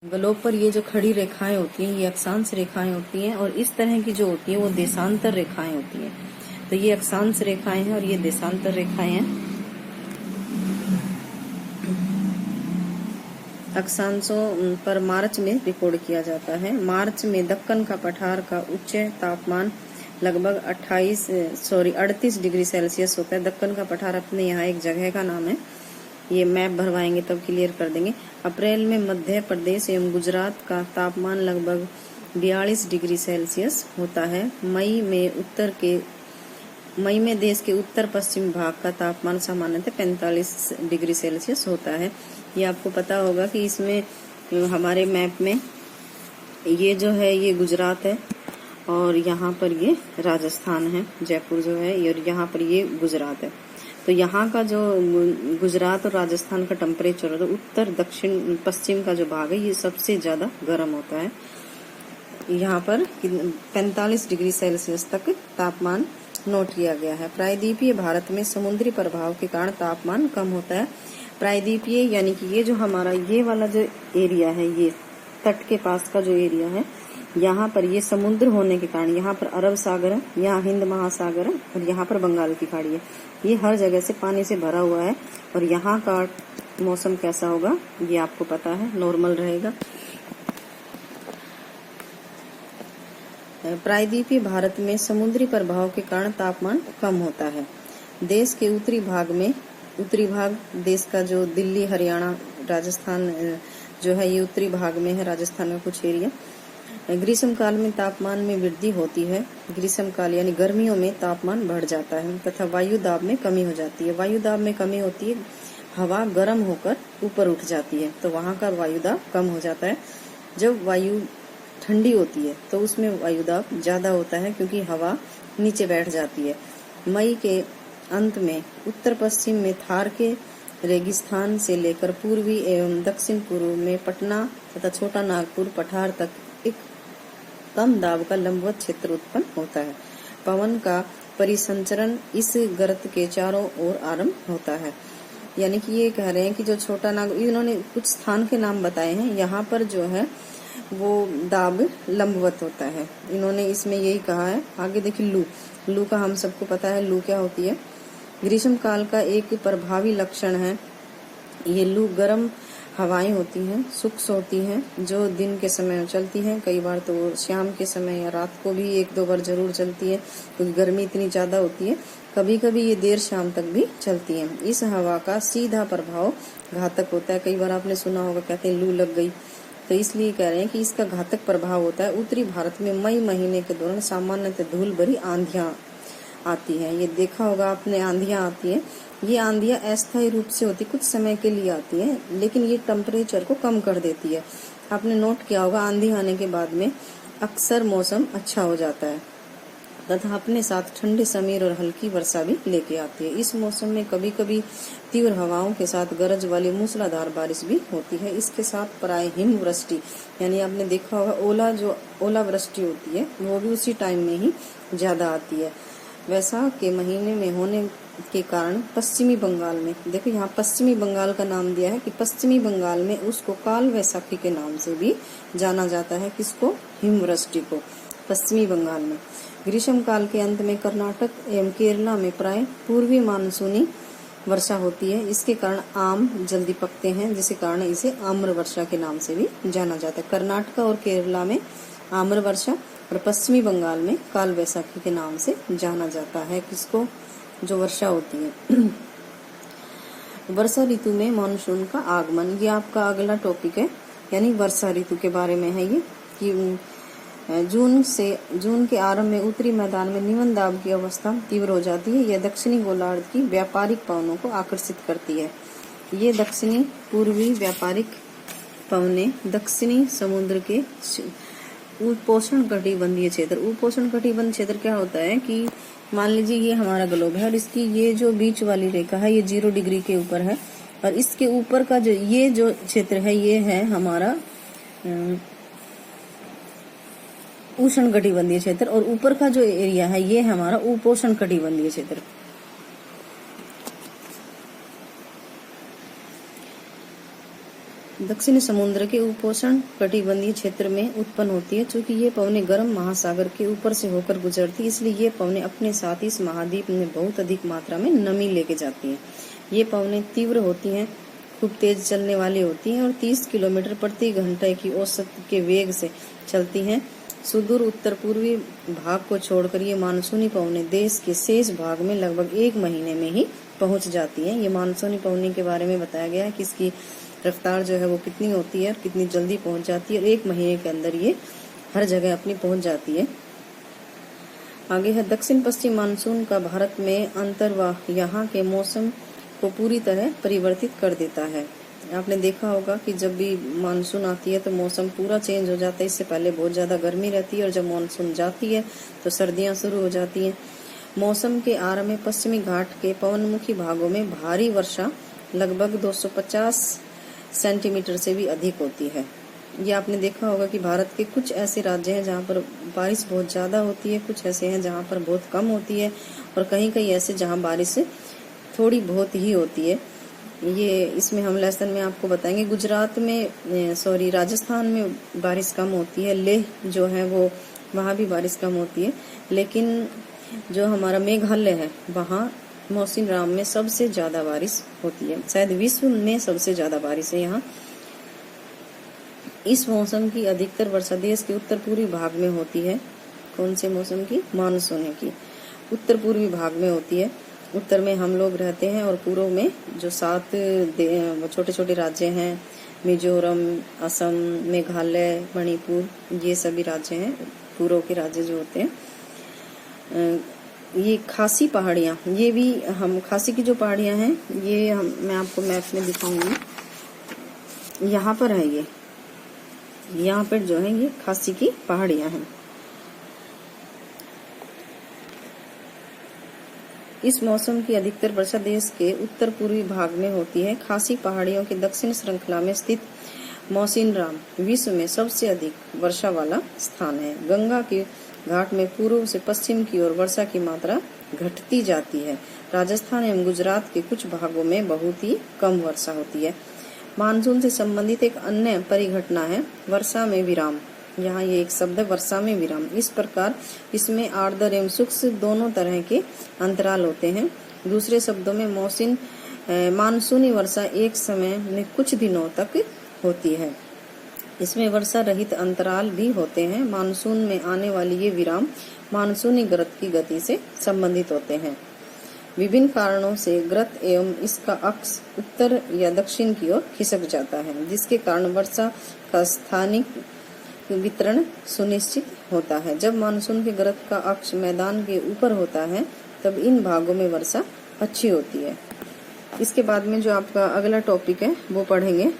Globe पर ये जो खड़ी रेखाएं होती हैं ये अक्षांश रेखाएं होती हैं, और इस तरह की जो होती है वो देशांतर रेखाएं होती हैं। तो ये अक्षांश रेखाएं हैं और ये देशांतर रेखाएं हैं। अक्षांशों पर मार्च में रिकॉर्ड किया जाता है। मार्च में दक्कन का पठार का उच्च तापमान लगभग 38 डिग्री सेल्सियस होता है। दक्कन का पठार अपने यहाँ एक जगह का नाम है, ये मैप भरवाएंगे तब क्लियर कर देंगे। अप्रैल में मध्य प्रदेश एवं गुजरात का तापमान लगभग 42 डिग्री सेल्सियस होता है। मई में देश के उत्तर पश्चिम भाग का तापमान सामान्यतः 45 डिग्री सेल्सियस होता है। ये आपको पता होगा कि इसमें हमारे मैप में ये जो है ये गुजरात है और यहाँ पर ये राजस्थान है, जयपुर जो है, और यहाँ पर ये गुजरात है। तो यहाँ का जो गुजरात और राजस्थान का टेम्परेचर है, तो उत्तर दक्षिण पश्चिम का जो भाग है ये सबसे ज्यादा गर्म होता है। यहाँ पर 45 डिग्री सेल्सियस तक तापमान नोट किया गया है। प्रायद्वीपीय भारत में समुद्री प्रभाव के कारण तापमान कम होता है। प्रायद्वीपीय यानी कि ये जो हमारा ये वाला जो एरिया है, ये तट के पास का जो एरिया है, यहाँ पर ये समुद्र होने के कारण यहाँ पर अरब सागर है, यहाँ हिंद महासागर है और यहाँ पर बंगाल की खाड़ी है। ये हर जगह से पानी से भरा हुआ है। और यहाँ का मौसम कैसा होगा ये आपको पता है, नॉर्मल रहेगा। प्रायद्वीपीय भारत में समुद्री प्रभाव के कारण तापमान कम होता है। देश के उत्तरी भाग देश का जो दिल्ली, हरियाणा, राजस्थान जो है ये उत्तरी भाग में है, राजस्थान का कुछ एरिया। ग्रीष्म काल में तापमान में वृद्धि होती है। ग्रीष्म काल यानी गर्मियों में तापमान बढ़ जाता है तथा वायु दाब में कमी हो जाती है। वायु दाब में कमी होती है, हवा गर्म होकर ऊपर उठ जाती है, तो वहां का वायु दाब कम हो जाता है। जब वायु ठंडी होती है तो उसमें वायु दाब ज्यादा होता है क्योंकि हवा नीचे बैठ जाती है। मई के अंत में उत्तर पश्चिम में थार के रेगिस्तान से लेकर पूर्वी एवं दक्षिण पूर्व में पटना तथा छोटा नागपुर पठार तक एक कम दाब का लंबवत क्षेत्र उत्पन्न होता है। पवन का परिसंचरण इस गर्त के चारों ओर आरंभ होता है। यानी कि ये कह रहे हैं कि जो छोटा नाग, इन्होंने कुछ स्थान के नाम बताए हैं, यहाँ पर जो है वो दाब लंबवत होता है। इन्होंने इसमें यही कहा है। आगे देखिए लू का हम सबको पता है, लू क्या होती है। ग्रीष्म काल का एक प्रभावी लक्षण है ये लू। गर्म हवाएं होती हैं, शुष्क होती हैं, जो दिन के समय चलती हैं। कई बार तो शाम के समय या रात को भी 1-2 बार जरूर चलती है क्योंकि गर्मी इतनी ज्यादा होती है। कभी कभी ये देर शाम तक भी चलती है। इस हवा का सीधा प्रभाव घातक होता है। कई बार आपने सुना होगा, कहते हैं लू लग गई, तो इसलिए कह रहे हैं कि इसका घातक प्रभाव होता है। उत्तरी भारत में मई महीने के दौरान सामान्यतः धूल भरी आंधियां आती है। ये देखा होगा आपने, आंधियां आती है। ये आंधियां अस्थायी रूप से होती, कुछ समय के लिए आती है, लेकिन ये टेम्परेचर को कम कर देती है। आपने नोट किया होगा, आंधी आने के बाद में अक्सर मौसम अच्छा हो जाता है तथा अपने साथ ठंडी समीर और हल्की वर्षा भी लेके आती है। इस मौसम में कभी कभी तीव्र हवाओं के साथ गरज वाली मूसलाधार बारिश भी होती है। इसके साथ प्राय हिमवृष्टि, यानी आपने देखा होगा ओलावृष्टि होती है, वो भी उसी टाइम में ही ज्यादा आती है। वैसाख के महीने में होने के कारण पश्चिमी बंगाल में, देखो यहाँ पश्चिमी बंगाल का नाम दिया है कि पश्चिमी बंगाल में उसको काल वैसाखी के नाम से भी जाना जाता है। किसको? हिमवृष्टि को, पश्चिमी बंगाल में। ग्रीष्म काल के अंत में कर्नाटक एवं केरला में प्राय पूर्वी मानसूनी वर्षा होती है। इसके कारण आम जल्दी पकते हैं, जिसके कारण इसे आम्र वर्षा के नाम से भी जाना जाता है। कर्नाटक और केरला में आम्र वर्षा और पश्चिमी बंगाल में काल वैसाखी के नाम से जाना जाता है। किसको? जो वर्षा होती है। वर्षा ऋतु में मानसून का आगमन, ये आपका अगला टॉपिक है, यानी वर्षा ऋतु के बारे में है ये कि जून के आरंभ में उत्तरी मैदान में निम्न दाब की अवस्था तीव्र हो जाती है। यह दक्षिणी गोलार्ध की व्यापारिक पवनों को आकर्षित करती है। ये दक्षिणी पूर्वी व्यापारिक पवनें दक्षिणी समुद्र के उपोष्ण कटिबंधीय क्षेत्र, उपोष्ण कटिबंध क्षेत्र क्या होता है कि मान लीजिए ये हमारा ग्लोब है और इसकी ये जो बीच वाली रेखा है ये 0 डिग्री के ऊपर है, और इसके ऊपर का जो ये जो क्षेत्र है ये है हमारा उष्ण कटिबंधीय क्षेत्र, और ऊपर का जो एरिया है ये हमारा उपोष्ण कटिबंधीय क्षेत्र। दक्षिणी समुद्र के उपोष्ण कटिबंधीय क्षेत्र में उत्पन्न होती है। चूंकि ये पवनें गर्म महासागर के ऊपर से होकर गुजरती, इसलिए ये पवनें अपने साथ इस महाद्वीप में बहुत अधिक मात्रा में नमी लेके जाती हैं। ये पवनें तीव्र होती हैं, खूब तेज चलने वाली होती हैं और 30 किलोमीटर प्रति घंटे की औसत के वेग से चलती हैं। सुदूर उत्तर पूर्वी भाग को छोड़कर ये मानसूनी पवनें देश के शेष भाग में लगभग 1 महीने में ही पहुंच जाती हैं। ये मानसूनी पवनी के बारे में बताया गया है कि इसकी रफ्तार जो है वो कितनी होती है और कितनी जल्दी पहुंच जाती है और 1 महीने के अंदर ये हर जगह अपनी पहुंच जाती है। आगे है दक्षिण पश्चिम मानसून का भारत में अंतर्वाह यहाँ के मौसम को पूरी तरह परिवर्तित कर देता है। आपने देखा होगा कि जब भी मानसून आती है तो मौसम पूरा चेंज हो जाता है। इससे पहले बहुत ज्यादा गर्मी रहती है और जब मानसून जाती है तो सर्दियां शुरू हो जाती हैं। मौसम के आरंभ में पश्चिमी घाट के पवनमुखी भागों में भारी वर्षा लगभग 250 सेंटीमीटर से भी अधिक होती है। ये आपने देखा होगा कि भारत के कुछ ऐसे राज्य हैं जहाँ पर बारिश बहुत ज्यादा होती है, कुछ ऐसे हैं जहाँ पर बहुत कम होती है और कहीं कहीं ऐसे जहाँ बारिश थोड़ी बहुत ही होती है। ये इसमें हम लेसन में आपको बताएंगे। गुजरात में राजस्थान में बारिश कम होती है, लेह जो है वो वहाँ भी बारिश कम होती है, लेकिन जो हमारा मेघालय है वहाँ मौसिन राम में सबसे ज्यादा बारिश होती है। शायद विश्व में सबसे ज्यादा बारिश है यहाँ। इस मौसम की अधिकतर वर्षा देश के उत्तर पूर्वी भाग में होती है। कौन से मौसम की? मानसून की उत्तर पूर्वी भाग में होती है। उत्तर में हम लोग रहते हैं और पूर्व में जो 7 छोटे छोटे राज्य हैं, मिजोरम, असम, मेघालय, मणिपुर, ये सभी राज्य हैं, पूर्व के राज्य जो होते हैं। ये खासी पहाड़ियाँ, ये भी हम खासी की जो पहाड़ियाँ हैं ये मैं आपको मैप में दिखाऊंगी। यहाँ पर है ये, यहाँ पर जो है ये खासी की पहाड़ियाँ हैं। इस मौसम की अधिकतर वर्षा देश के उत्तर पूर्वी भाग में होती है। खासी पहाड़ियों के दक्षिण श्रृंखला में स्थित मौसिन राम विश्व में सबसे अधिक वर्षा वाला स्थान है। गंगा के घाट में पूर्व से पश्चिम की ओर वर्षा की मात्रा घटती जाती है। राजस्थान एवं गुजरात के कुछ भागों में बहुत ही कम वर्षा होती है। मानसून से संबंधित एक अन्य परिघटना है वर्षा में विराम। यहाँ ये एक शब्द है, वर्षा में विराम। इस प्रकार इसमें आर्द्र एवं शुष्क दोनों तरह के अंतराल होते हैं। दूसरे शब्दों में मानसूनी वर्षा एक समय में कुछ दिनों तक होती है। इसमें वर्षा रहित अंतराल भी होते हैं। मानसून में आने वाली ये विराम मानसूनी गृत की गति से संबंधित होते हैं। विभिन्न कारणों से गृत एवं इसका अक्ष उत्तर या दक्षिण की ओर खिसक जाता है, जिसके कारण वर्षा का स्थानिक वितरण सुनिश्चित होता है। जब मानसून के गृत का अक्ष मैदान के ऊपर होता है तब इन भागों में वर्षा अच्छी होती है। इसके बाद में जो आपका अगला टॉपिक है वो पढ़ेंगे